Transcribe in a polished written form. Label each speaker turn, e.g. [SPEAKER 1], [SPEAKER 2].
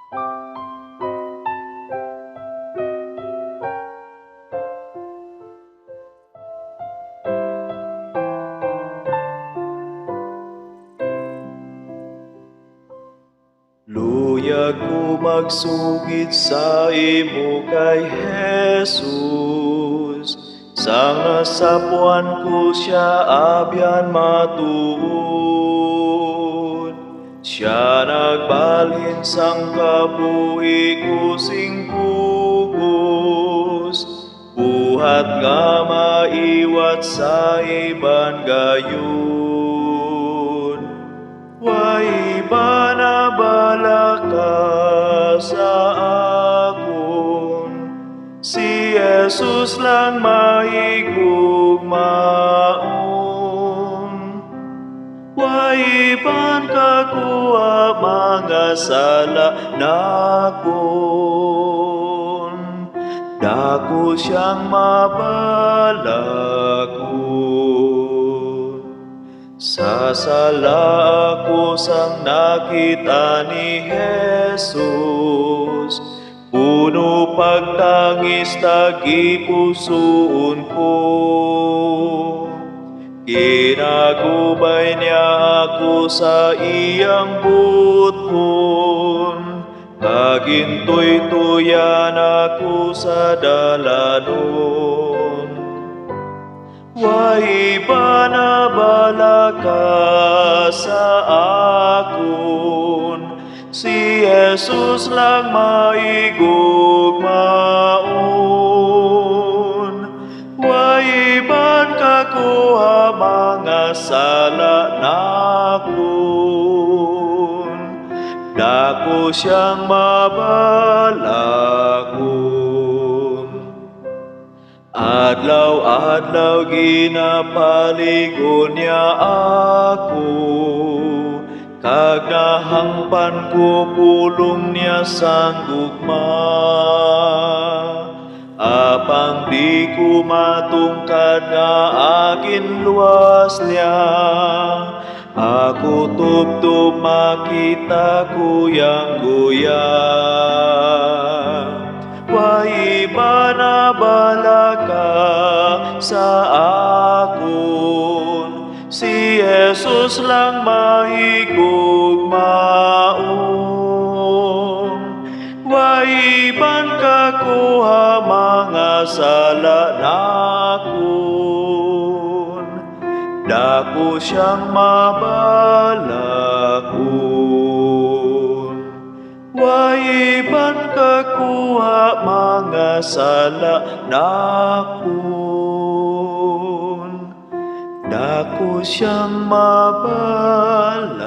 [SPEAKER 1] Luyag ko magsugid sa imo kay Jesus, sang nasapuan ko siya abyan matuod. Siya nagbalhin sang kabuhi ko sing pugos, buhat nga maiwat sa iban gayon. Way iba na bala ka sa akon, si Jesus lang mahigugmaon. Way iban kakuha mga sala nakon, dako siyang mabalakon. Sasala ako sang nakita ni Jesus, puno pagtangis tagipusoon ko. Ginagubay niya ako sa iyang buton, kagintoy-tuyan ako sa dalanon. Way iba na bala ka sa akon, si Jesus lang mahigugmaon. Way iban kakuha mga sala nakon, dako siyang mabalakon. Adlaw-adlaw ginapaligon niya ako, kag nahangpan ko pulong niya sang gugma. Apang di ko matungkad nga akin luwas niya, ako tubtob makita kuyang-guya. Way iba na bala ka sa akon, si Jesus lang mahigugmaon. Way iban kakuha mga sala nakon, dako siyang mabalakon. Way iban kakuha mga sala nakon, dako siyang mabalakon.